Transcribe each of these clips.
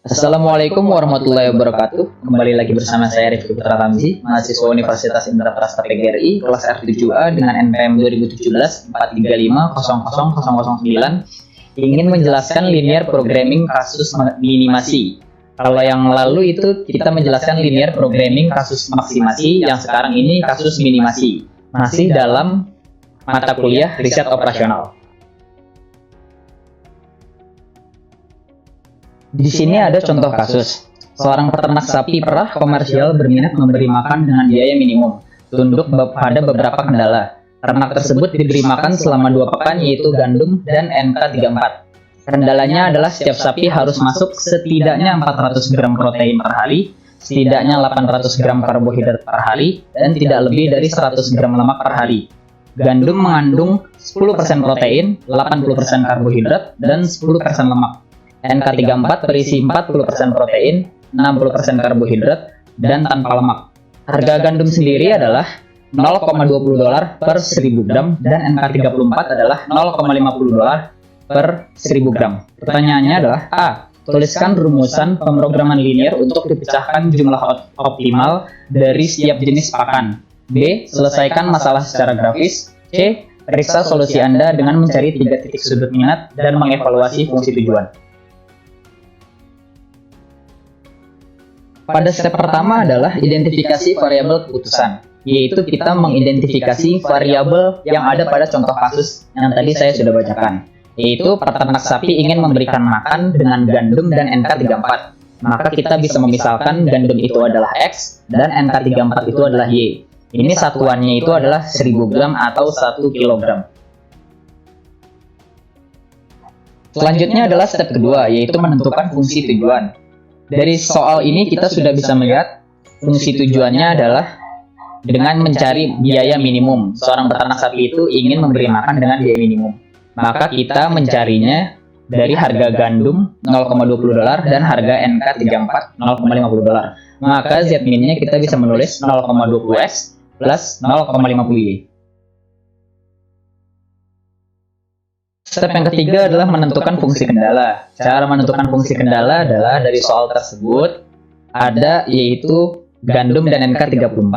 Assalamualaikum warahmatullahi wabarakatuh. Kembali lagi bersama saya Rifki Putra Ramzi, mahasiswa Universitas Indra Prasta PGRI, kelas R7A dengan NPM 2017-435-00009, ingin menjelaskan linear programming kasus minimasi. Kalau yang lalu itu kita menjelaskan linear programming kasus maksimasi, yang sekarang ini kasus minimasi. Masih dalam mata kuliah riset operasional. Di sini ada contoh kasus. Seorang peternak sapi perah komersial berminat memberi makan dengan biaya minimum, tunduk pada beberapa kendala. Ternak tersebut diberi makan selama 2 pekan, yaitu gandum dan NK34. Kendalanya adalah setiap sapi harus masuk setidaknya 400 gram protein per hari, setidaknya 800 gram karbohidrat per hari, dan tidak lebih dari 100 gram lemak per hari. Gandum mengandung 10% protein, 80% karbohidrat, dan 10% lemak. NK34 berisi 40% protein, 60% karbohidrat, dan tanpa lemak. Harga gandum sendiri adalah $0,20 per 1000 gram dan NK34 adalah $0,50 per 1000 gram. Pertanyaannya adalah A. Tuliskan rumusan pemrograman linear untuk dipecahkan jumlah optimal dari setiap jenis pakan. B. Selesaikan masalah secara grafis. C. Periksa solusi Anda dengan mencari 3 titik sudut minat dan mengevaluasi fungsi tujuan. Pada step pertama adalah identifikasi variabel keputusan, yaitu kita mengidentifikasi variabel yang ada pada contoh kasus yang tadi saya sudah bacakan, yaitu peternak sapi ingin memberikan makan dengan gandum dan NK34. Maka kita bisa memisalkan gandum itu adalah X dan NK34 itu adalah Y. Ini satuannya itu adalah 1000 gram atau 1 kg. Selanjutnya adalah step kedua, yaitu menentukan fungsi tujuan. Dari soal ini kita sudah bisa melihat fungsi tujuannya adalah dengan mencari biaya minimum. Seorang peternak sapi itu ingin memberi makan dengan biaya minimum. Maka kita mencarinya dari harga gandum $0,20 dan harga NK34 $0,50. Maka Z-min-nya kita bisa menulis 0,20X plus 0,50Y. Step yang ketiga adalah menentukan fungsi kendala. Cara menentukan fungsi kendala adalah dari soal tersebut ada yaitu gandum dan NK34.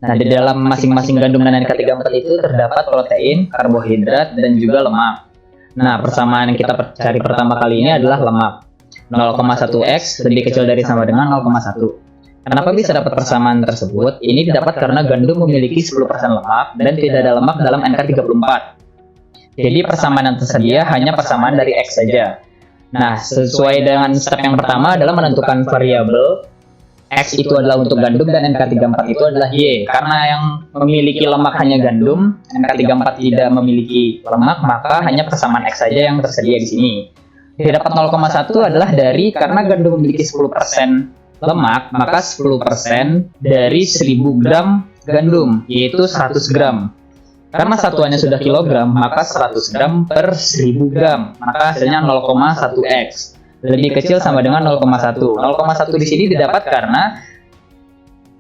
Nah, di dalam masing-masing gandum dan NK34 itu terdapat protein, karbohidrat, dan juga lemak. Nah, persamaan yang kita cari pertama kali ini adalah lemak. 0,1X lebih kecil dari sama dengan 0,1. Kenapa bisa dapat persamaan tersebut? Ini didapat karena gandum memiliki 10% lemak dan tidak ada lemak dalam NK34. Jadi persamaan yang tersedia hanya persamaan dari X saja. Nah, sesuai dengan step yang pertama adalah menentukan variabel. X itu adalah untuk gandum dan NK34 itu adalah Y. Karena yang memiliki lemak hanya gandum, NK34 tidak memiliki lemak, maka hanya persamaan X saja yang tersedia di sini. Didapat 0,1 adalah dari karena gandum memiliki 10% lemak, maka 10% dari 1000 gram gandum, yaitu 100 gram. Karena satuannya sudah kilogram, maka 100 gram per 1000 gram. Maka hasilnya 0,1X. Lebih kecil sama dengan 0,1. 0,1 di sini didapat karena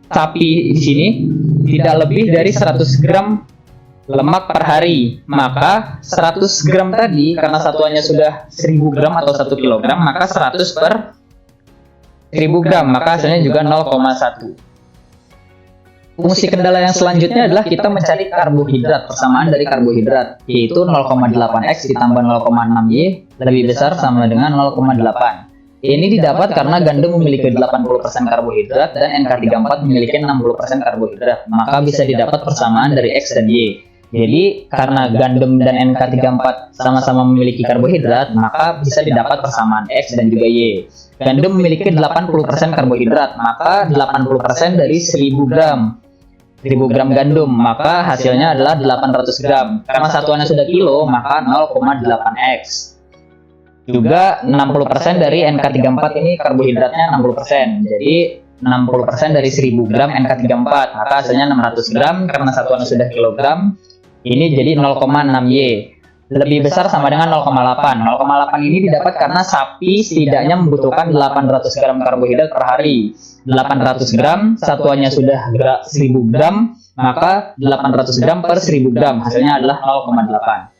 sapi di sini tidak lebih dari 100 gram lemak per hari. Maka 100 gram tadi, karena satuannya sudah 1000 gram atau 1 kilogram, maka 100 per 1000 gram. Maka hasilnya juga 0,1. Fungsi kendala yang selanjutnya adalah kita mencari karbohidrat, persamaan dari karbohidrat, yaitu 0,8X ditambah 0,6Y lebih besar sama dengan 0,8. Ini didapat karena gandum memiliki 80% karbohidrat dan NK34 memiliki 60% karbohidrat, maka bisa didapat persamaan dari X dan Y. Jadi, karena gandum dan NK34 sama-sama memiliki karbohidrat, maka bisa didapat persamaan X dan juga Y. Gandum memiliki 80% karbohidrat, maka 80% dari 1000 gram gandum, maka hasilnya adalah 800 gram. Karena satuannya sudah kilo, maka 0,8X. Juga 60% dari NK34 ini karbohidratnya 60%. Jadi 60% dari 1000 gram NK34, maka hasilnya 600 gram. Karena satuannya sudah kilogram, ini jadi 0,6Y. Lebih besar sama dengan 0,8. 0,8 ini didapat karena sapi setidaknya membutuhkan 800 gram karbohidrat per hari. 800 gram, satuannya sudah 1000 gram, maka 800 gram per 1000 gram, hasilnya adalah 0,8.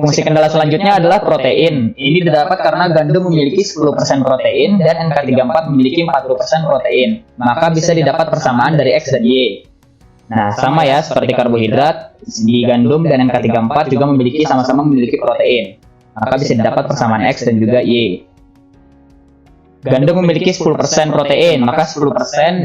Fungsi kendala selanjutnya adalah protein. Ini didapat karena gandum memiliki 10% protein dan NK34 memiliki 40% protein. Maka bisa didapat persamaan dari X dan Y. Nah, sama ya seperti karbohidrat, di gandum dan NK34 juga sama-sama memiliki protein. Maka bisa didapat persamaan X dan juga Y. Gandum memiliki 10% protein, maka 10%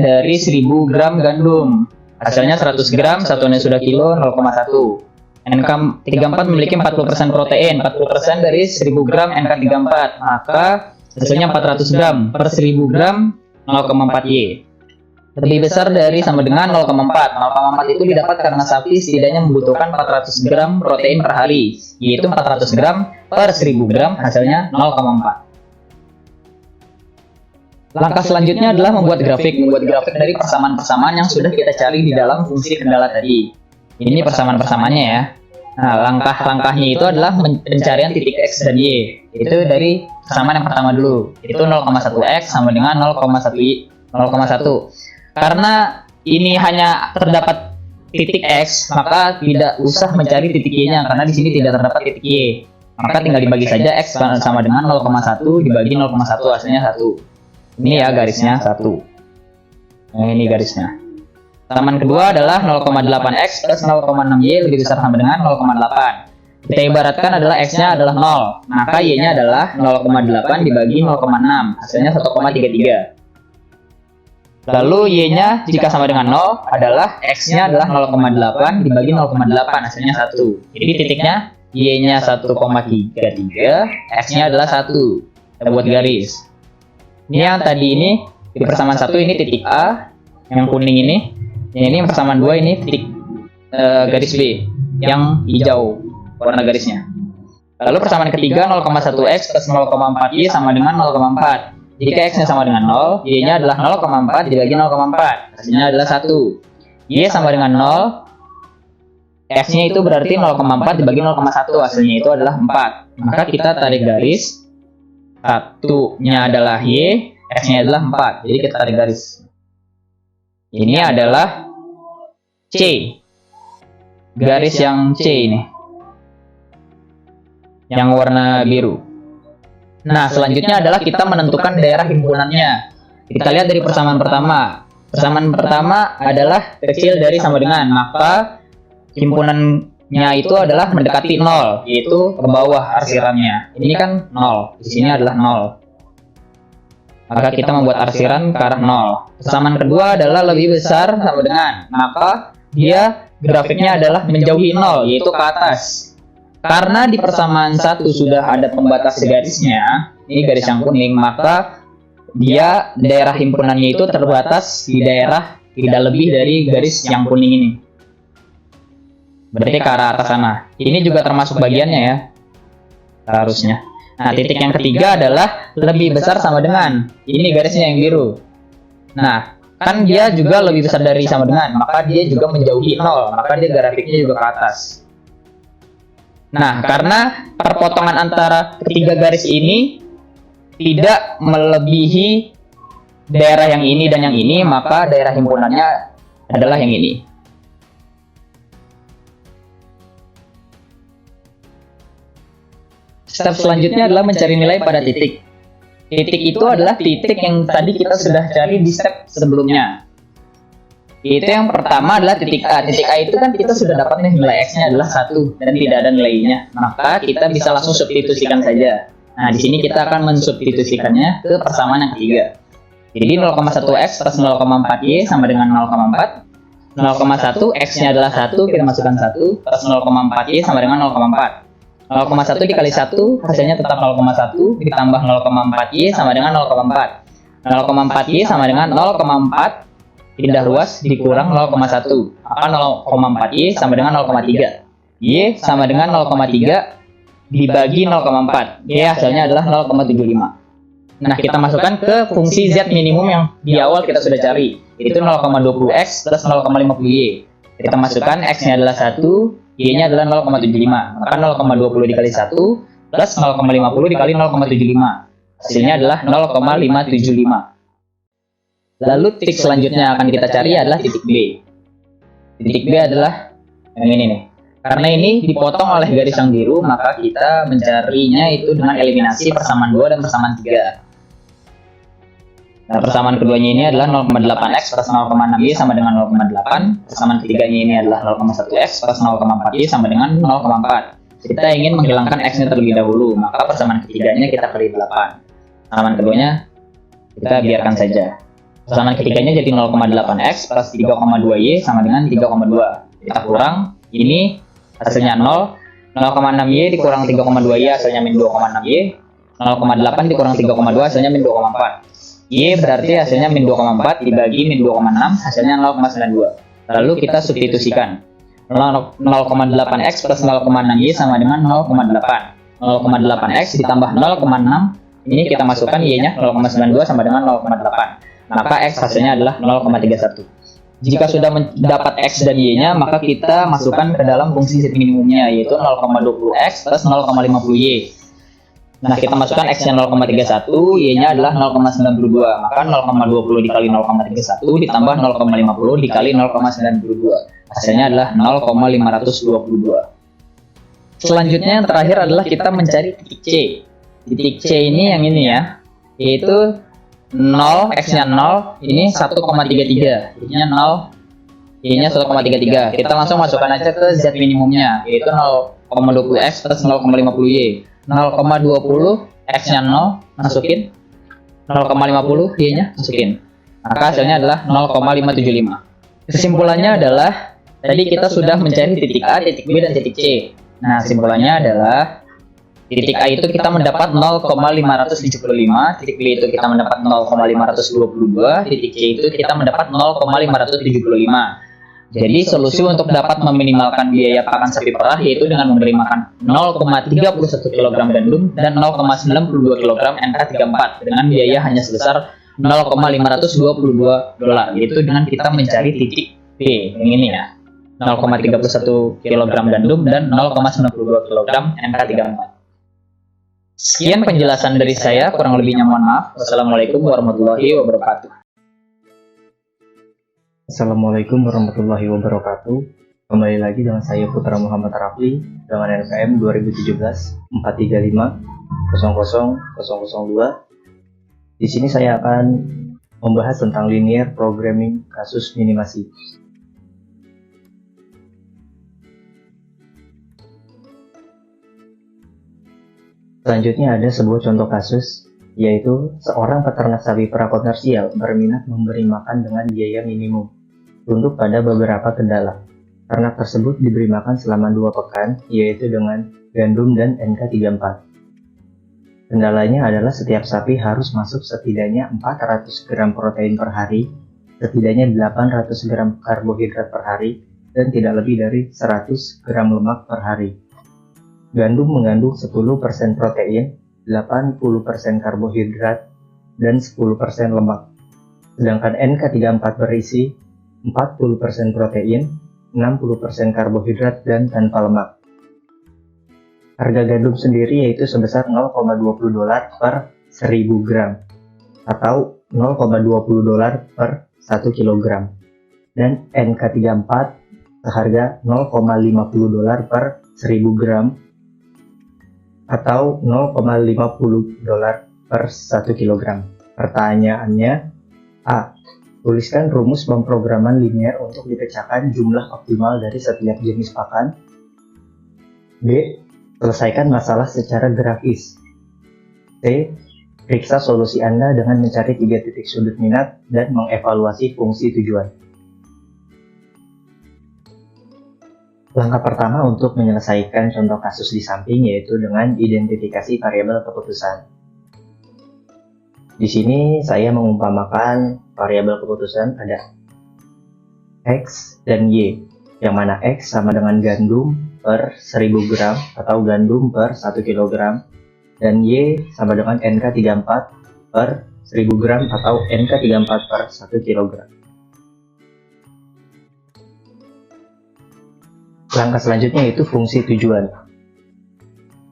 dari 1000 gram gandum. Hasilnya 100 gram, satuannya sudah kilo, 0,1. NK34 memiliki 40% protein, 40% dari 1000 gram NK34, maka hasilnya 400 gram per 1000 gram 0,4 Y. Lebih besar dari sama dengan 0,4. 0,4 itu didapat karena sapi setidaknya membutuhkan 400 gram protein per hari, yaitu 400 gram per 1000 gram, hasilnya 0,4. Langkah selanjutnya adalah membuat grafik dari persamaan-persamaan yang sudah kita cari di dalam fungsi kendala tadi. Ini persamaan-persamaannya ya. Nah, langkah-langkahnya itu adalah pencarian titik X dan Y. Itu dari persamaan yang pertama dulu. Itu 0,1X sama dengan 0,1. Karena ini hanya terdapat titik X, maka tidak usah mencari titik Y-nya karena di sini tidak terdapat titik Y. Maka tinggal dibagi saja X sama dengan 0,1 dibagi 0,1, hasilnya 1. Ini ya garisnya 1. Nah, ini garisnya. Persamaan kedua adalah 0,8X plus 0,6Y lebih besar sama dengan 0,8. Kita ibaratkan adalah X-nya adalah 0, maka Y-nya adalah 0,8 dibagi 0,6, hasilnya 1,33. Lalu Y-nya jika sama dengan 0 adalah X-nya adalah 0,8 dibagi 0,8, hasilnya 1. Jadi titiknya Y-nya 1,33, X-nya adalah 1. Kita buat garis. Ini yang tadi ini di persamaan 1 ini titik A, yang kuning ini. Ini persamaan 2 ini titik garis B yang hijau warna garisnya. Lalu persamaan ketiga 0,1X plus 0,4Y sama dengan 0,4. Jika X-nya sama dengan 0, Y-nya adalah 0,4 dibagi 0,4. Hasilnya adalah 1. Y sama dengan 0, X-nya itu berarti 0,4 dibagi 0,1. Hasilnya itu adalah 4. Maka kita tarik garis. 1-nya adalah Y, X-nya adalah 4. Jadi kita tarik garis. Ini adalah C. Garis yang C ini. Yang warna biru. Nah, selanjutnya adalah kita menentukan daerah himpunannya. Kita lihat dari persamaan pertama. Persamaan pertama adalah kecil dari sama dengan, maka himpunannya itu adalah mendekati 0, yaitu ke bawah arsirannya. Ini kan 0, di sini adalah 0. Maka kita membuat arsiran ke arah 0. Persamaan kedua adalah lebih besar sama dengan, maka dia grafiknya adalah menjauhi 0, yaitu ke atas. Karena di persamaan 1 sudah ada pembatas garisnya, ini garis yang kuning, maka dia daerah himpunannya itu terbatas di daerah tidak lebih dari garis yang kuning ini. Berarti ke arah atas sana. Ini juga termasuk bagiannya ya, harusnya. Nah, titik yang ketiga adalah lebih besar sama dengan. Ini garisnya yang biru. Nah, kan dia juga lebih besar dari sama dengan, maka dia juga menjauhi 0, maka dia grafiknya juga ke atas. Nah, karena perpotongan antara ketiga garis ini tidak melebihi daerah yang ini dan yang ini, maka daerah himpunannya adalah yang ini. Step selanjutnya adalah mencari nilai pada titik. Titik itu adalah titik yang tadi kita sudah cari di step sebelumnya. Itu yang pertama adalah titik A. Titik A itu kan kita sudah dapat nih nilai X-nya adalah 1 dan tidak ada nilainya. Maka kita bisa langsung substitusikan saja. Nah, di sini kita akan mensubstitusikannya ke persamaan yang ketiga. Jadi 0,1X plus 0,4Y sama dengan 0,4. 0,1 X-nya adalah 1, kita masukkan 1, plus 0,4Y sama dengan 0,4. 0,1 dikali 1 hasilnya tetap 0,1 ditambah 0,4Y sama dengan 0,4. 0,4Y sama dengan 0,4 pindah luas dikurang 0,1, maka 0,4Y sama dengan 0,3. Y sama dengan 0,3 dibagi 0,4. Y hasilnya adalah 0,75. Nah, kita masukkan ke fungsi Z minimum yang di awal kita sudah cari, yaitu 0,20X plus 0,50Y. Kita masukkan X-nya adalah 1, Y-nya adalah 0,75. Maka 0,20 dikali 1 plus 0,50 dikali 0,75. Hasilnya adalah 0,575. Lalu titik selanjutnya akan kita cari adalah titik B. Titik B adalah yang ini nih. Karena ini dipotong oleh garis yang biru, maka kita mencarinya itu dengan eliminasi persamaan 2 dan persamaan 3. Nah, persamaan keduanya ini adalah 0,8x plus 0,6y sama dengan 0,8. Persamaan ketiganya ini adalah 0,1x plus 0,4y sama dengan 0,4. Kita ingin menghilangkan x-nya terlebih dahulu, maka persamaan ketiganya kita kali 8. Persamaan keduanya kita biarkan saja. Persamaan ketiganya jadi 0,8x plus 3,2y sama dengan 3,2. Kita kurang, ini hasilnya 0. 0,6y dikurang 3,2y hasilnya min 2,6y. 0,8 dikurang 3,2 hasilnya min 2,4. Y berarti hasilnya min 2,4 dibagi min 2,6 hasilnya 0,92. Lalu kita substitusikan. 0,8x plus 0,6y sama dengan 0,8. 0,8x ditambah 0,6, ini kita masukkan y-nya 0,92 sama dengan 0,8. Maka x hasilnya adalah 0,31. Jika sudah mendapat x dan y-nya, maka kita masukkan ke dalam fungsi z minimumnya, yaitu 0,20x plus 0,50y. Nah, kita masukkan x-nya 0,31, y-nya adalah 0,92. Maka 0,20 dikali 0,31 ditambah 0,50 dikali 0,92. Hasilnya adalah 0,522. Selanjutnya yang terakhir adalah kita mencari titik C. Titik C ini yang ini ya, yaitu 0, x-nya 0, ini 1,33. Y-nya 0, y-nya 1,33. Kita langsung masukkan aja ke z minimumnya, yaitu 0,20x plus 0,50y. 0,20 x-nya 0, masukin 0,50 y-nya masukin, maka hasilnya adalah 0,575. Kesimpulannya adalah tadi kita sudah mencari titik A, titik B, dan titik C. Nah, kesimpulannya adalah titik A itu kita mendapat 0,575, titik B itu kita mendapat 0,522, titik C itu kita mendapat 0,575. Jadi solusi untuk dapat meminimalkan biaya pakan sapi perah yaitu dengan memberi makan 0,31 kg gandum dan 0,92 kg NK34 dengan biaya hanya sebesar $0,522, yaitu dengan kita mencari titik B yang ini ya, 0,31 kg gandum dan 0,92 kg NK34. Sekian penjelasan dari saya, kurang lebihnya mohon maaf. Wassalamualaikum warahmatullahi wabarakatuh. Assalamualaikum warahmatullahi wabarakatuh. Kembali lagi dengan saya Putra Muhammad Rafli dengan NPM 2017 435 00002. Di sini saya akan membahas tentang linear programming kasus minimasi. Selanjutnya ada sebuah contoh kasus, yaitu seorang peternak sapi perah komersial berminat memberi makan dengan biaya minimum. Tunduk pada beberapa kendala. Ternak tersebut diberi makan selama 2 pekan, yaitu dengan gandum dan NK34. Kendalanya adalah setiap sapi harus masuk setidaknya 400 gram protein per hari, setidaknya 800 gram karbohidrat per hari, dan tidak lebih dari 100 gram lemak per hari. Gandum mengandung 10% protein, 80% karbohidrat, dan 10% lemak. Sedangkan NK34 berisi 40% protein, 60% karbohidrat, dan tanpa lemak. Harga gandum sendiri yaitu sebesar $0,20 per 1000 gram atau $0,20 per 1 kg. Dan NK34 seharga $0,50 per 1000 gram atau $0,50 per 1 kg. Pertanyaannya, A. Tuliskan rumus pemrograman linear untuk dipecahkan jumlah optimal dari setiap jenis pakan. B. Selesaikan masalah secara grafis. C. Periksa solusi Anda dengan mencari 3 titik sudut minat dan mengevaluasi fungsi tujuan. Langkah pertama untuk menyelesaikan contoh kasus di samping yaitu dengan identifikasi variabel keputusan. Di sini saya mengumpamakan variabel keputusan ada X dan Y, yang mana X sama dengan gandum per 1000 gram atau gandum per 1 kg, dan Y sama dengan NK34 per 1000 gram atau NK34 per 1 kg. Langkah selanjutnya yaitu fungsi tujuan.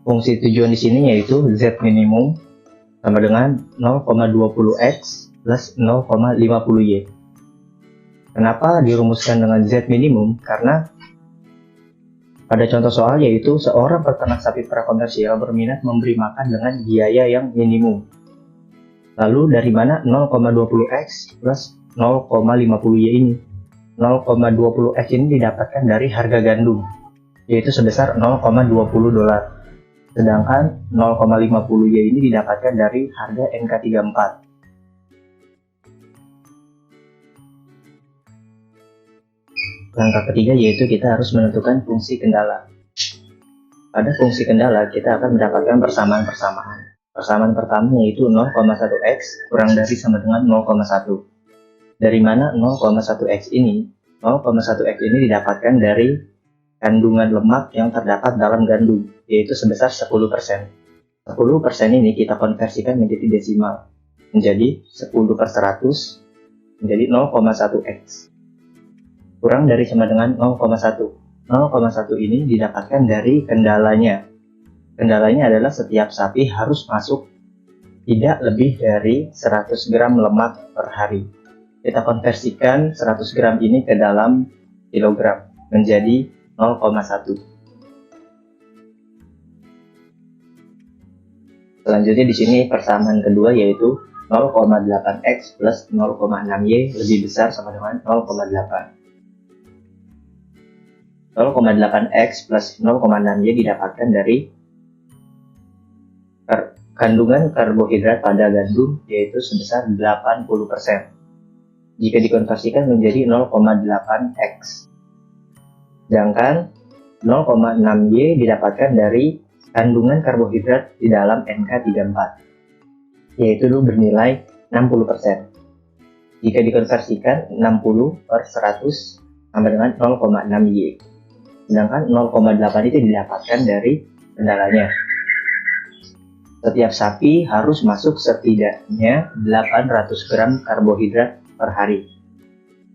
Fungsi tujuan di sini yaitu Z minimum sama dengan 0,20x plus 0,50y. Kenapa dirumuskan dengan Z minimum? Karena Pada contoh soal yaitu seorang peternak sapi prakomersial berminat memberi makan dengan biaya yang minimum. Lalu dari mana 0,20x plus 0,50y ini? 0,20x ini didapatkan dari harga gandum, yaitu sebesar 0,20 dolar. Sedangkan 0,50y ini didapatkan dari harga NK34. Langkah ketiga yaitu kita harus menentukan fungsi kendala. Pada fungsi kendala kita akan mendapatkan persamaan-persamaan. Persamaan pertama yaitu 0,1x kurang dari sama dengan 0,1. Dari mana 0,1x ini? 0,1x ini didapatkan dari kandungan lemak yang terdapat dalam gandum, yaitu sebesar 10%. 10% ini kita konversikan menjadi desimal, menjadi 10/100 menjadi 0,1x. Kurang dari sama dengan 0,1. 0,1 ini didapatkan dari kendalanya. Kendalanya adalah setiap sapi harus masuk tidak lebih dari 100 gram lemak per hari. Kita konversikan 100 gram ini ke dalam kilogram menjadi 0,1. Selanjutnya di sini persamaan kedua yaitu 0,8x plus 0,6y lebih besar sama dengan 0,8. 0,8x plus 0,6y didapatkan dari kandungan karbohidrat pada gandum yaitu sebesar 80%. Jika dikonversikan menjadi 0,8x. Sedangkan 0,6y didapatkan dari kandungan karbohidrat di dalam NK34, yaitu bernilai 60%. Jika dikonversikan 60/100 sama dengan 0,6y. Sedangkan 0,8 itu didapatkan dari kendalanya. Setiap sapi harus masuk setidaknya 800 gram karbohidrat per hari.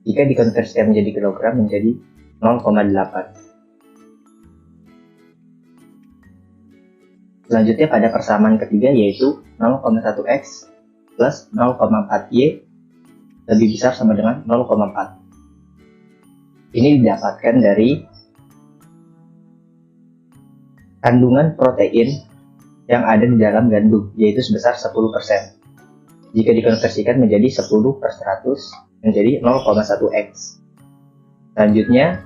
Jika dikonversikan menjadi kilogram menjadi 0,8. Selanjutnya pada persamaan ketiga yaitu 0,1x plus 0,4y lebih besar sama dengan 0,4. Ini didapatkan dari kandungan protein yang ada di dalam gandum, yaitu sebesar 10%. Jika dikonversikan menjadi 10/100 menjadi 0,1x. Selanjutnya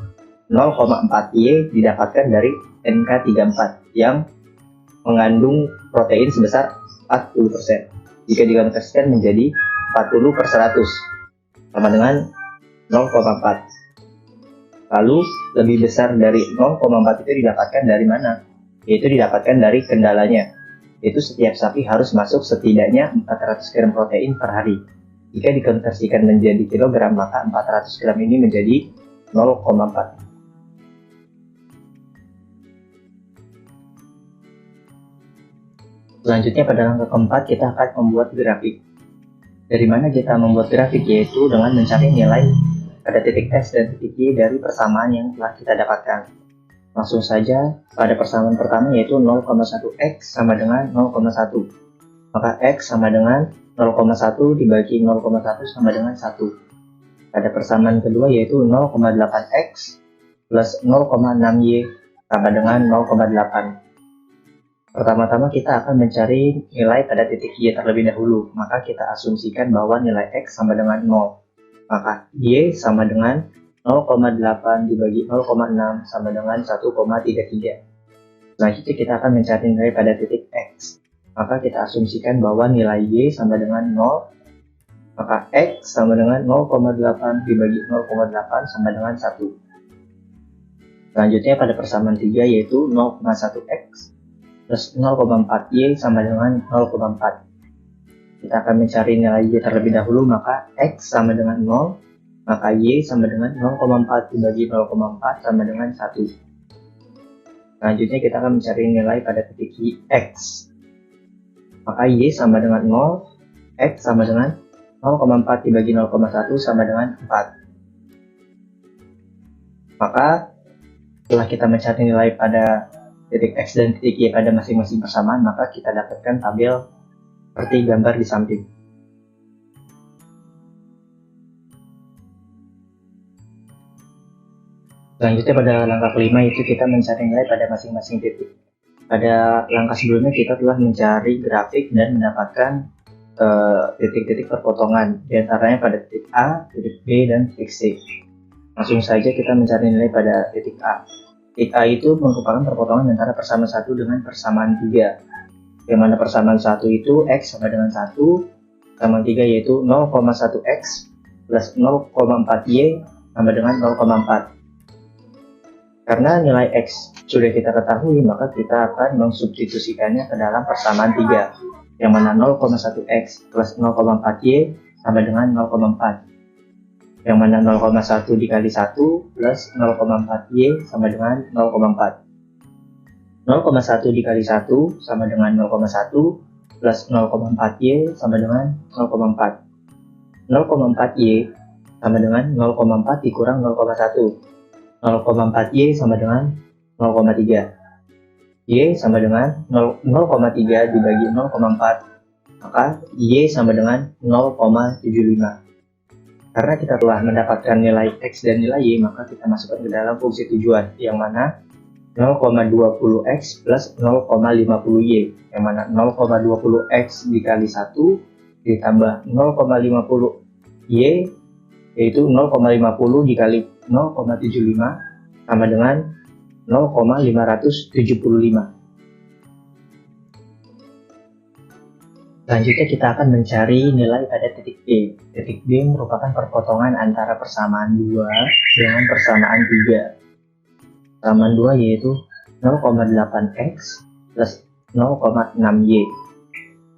0,4y didapatkan dari NK34 yang mengandung protein sebesar 40%. Jika dikonversikan menjadi 40/100 sama dengan 0,4. Lalu lebih besar dari 0,4 itu didapatkan dari mana? Yaitu didapatkan dari kendalanya, yaitu setiap sapi harus masuk setidaknya 400 gram protein per hari. Jika dikonversikan menjadi kilogram, maka 400 gram ini menjadi 0,4. Selanjutnya pada langkah keempat kita akan membuat grafik. Dari mana kita membuat grafik? Yaitu dengan mencari nilai pada titik X dan titik Y dari persamaan yang telah kita dapatkan. Langsung saja pada persamaan pertama yaitu 0,1x sama dengan 0,1. Maka x sama dengan 0,1 dibagi 0,1 sama dengan 1. Pada persamaan kedua yaitu 0,8x plus 0,6y sama dengan 0,8. Pertama-tama kita akan mencari nilai pada titik Y terlebih dahulu. Maka kita asumsikan bahwa nilai x sama dengan 0. Maka Y sama dengan 0,8 dibagi 0,6 sama dengan 1,33. Selanjutnya kita akan mencari nilai pada titik X. Maka kita asumsikan bahwa nilai Y sama dengan 0. Maka X sama dengan 0,8 dibagi 0,8 sama dengan 1. Selanjutnya pada persamaan 3 yaitu 0,1x plus 0,4y sama dengan 0,4. Kita akan mencari nilai Y terlebih dahulu, maka X sama dengan 0. Maka Y sama dengan 0,4 dibagi 0,4 sama dengan 1. Selanjutnya kita akan mencari nilai pada titik X. Maka Y sama dengan 0, X sama dengan 0,4 dibagi 0,1 sama dengan 4. Maka setelah kita mencari nilai pada titik X dan titik Y pada masing-masing persamaan, maka kita dapatkan tabel seperti gambar di samping. Selanjutnya pada langkah kelima itu kita mencari nilai pada masing-masing titik. Pada langkah sebelumnya kita telah mencari grafik dan mendapatkan titik-titik perpotongan, diantaranya pada titik A, titik B, dan titik C. Langsung saja kita mencari nilai pada titik A. Titik A itu merupakan perpotongan antara persamaan 1 dengan persamaan 3. Yang mana persamaan 1 itu X sama dengan 1, persamaan 3 yaitu 0,1X plus 0,4Y sama dengan 0,4. Karena nilai X sudah kita ketahui, maka kita akan mensubstitusikannya ke dalam persamaan 3, yang mana 0,1X plus 0,4Y sama dengan 0,4. Yang mana 0,1 dikali 1 plus 0,4Y sama dengan 0,4. 0,1 dikali 1 sama dengan 0,1 plus 0,4Y sama dengan 0,4. 0,4Y sama dengan 0,4 dikurang 0,1. 0,4Y sama dengan 0,3. Y sama dengan 0,3 dibagi 0,4, maka Y sama dengan 0,75. Karena kita telah mendapatkan nilai X dan nilai Y, maka kita masukkan ke dalam fungsi tujuan, yang mana 0,20X plus 0,50Y, yang mana 0,20X dikali 1 ditambah 0,50Y, yaitu 0,50 dikali 0,75 sama dengan 0,575. Selanjutnya kita akan mencari nilai pada titik B. Titik B merupakan perpotongan antara persamaan 2 dengan persamaan 3. Persamaan 2 yaitu 0,8X plus 0,6Y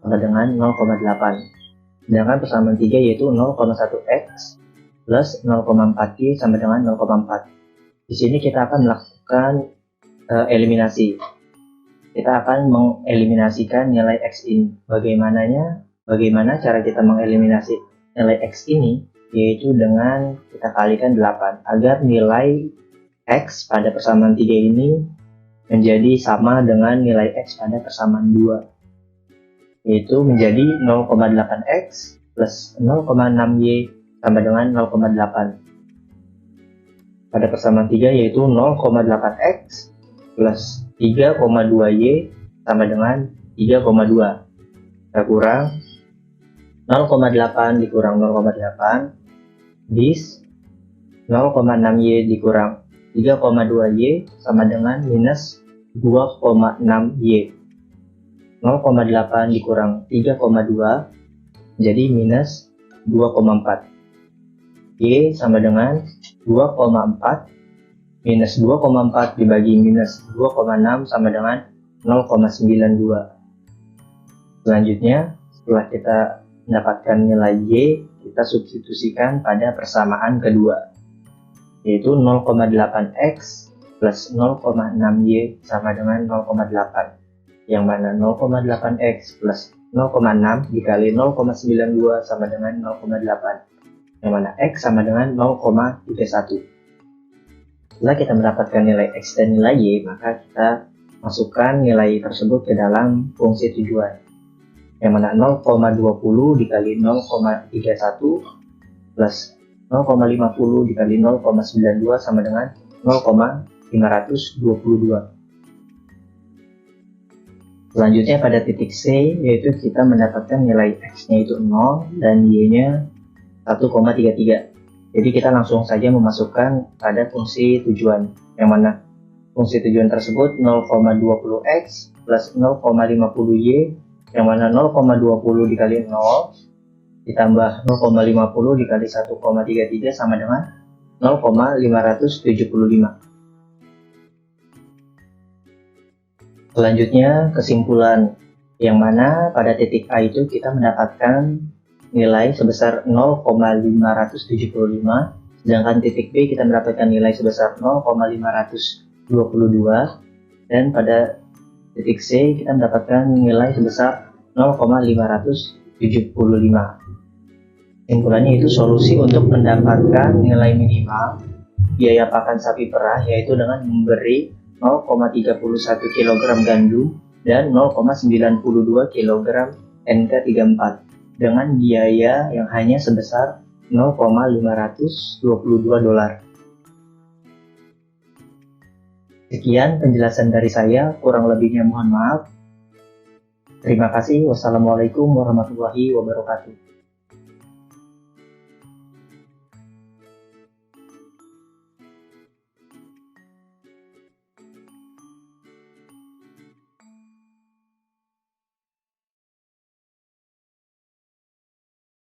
sama dengan 0,8. Sedangkan persamaan 3 yaitu 0,1X plus 0,4Y sama dengan 0,4. Di sini kita akan melakukan eliminasi. Kita akan mengeliminasikan nilai X ini. Bagaimana cara kita mengeliminasi nilai X ini? Yaitu dengan kita kalikan 8, agar nilai X pada persamaan 3 ini menjadi sama dengan nilai X pada persamaan 2. Yaitu menjadi 0,8X plus 0,6Y sama dengan 0,8. Pada persamaan 3 yaitu 0,8X plus 3,2Y sama dengan 3,2. Kita kurang 0,8 dikurang 0,8 bis 0,6Y dikurang 3,2Y sama dengan minus 2,6Y. 0,8 dikurang 3,2 jadi minus 2,4. Y sama dengan 2,4 minus 2,4 dibagi minus 2,6 sama dengan 0,92. Selanjutnya, setelah kita mendapatkan nilai Y, kita substitusikan pada persamaan kedua, yaitu 0,8X plus 0,6Y sama dengan 0,8, yang mana 0,8X plus 0,6 dikali 0,92 sama dengan 0,8, yang mana X sama dengan 0,31. Setelah kita mendapatkan nilai X dan nilai Y, maka kita masukkan nilai tersebut ke dalam fungsi tujuan, yang mana 0,20 dikali 0,31 plus 0,50 dikali 0,92 sama dengan 0,522. Selanjutnya pada titik C, yaitu kita mendapatkan nilai X-nya itu 0 dan Y-nya 1,33. Jadi kita langsung saja memasukkan pada fungsi tujuan, yang mana fungsi tujuan tersebut 0,20X plus 0,50Y, yang mana 0,20 dikali 0 ditambah 0,50 dikali 1,33 sama dengan 0,575. Selanjutnya kesimpulan, yang mana pada titik A itu kita mendapatkan nilai sebesar 0,575, sedangkan titik B kita mendapatkan nilai sebesar 0,522, dan pada titik C kita mendapatkan nilai sebesar 0,575. Kesimpulannya itu solusi untuk mendapatkan nilai minimal biaya pakan sapi perah, yaitu dengan memberi 0,31 kg gandum dan 0,92 kg NK34 dengan biaya yang hanya sebesar $0,522. Sekian penjelasan dari saya, kurang lebihnya mohon maaf. Terima kasih. Wassalamualaikum warahmatullahi wabarakatuh.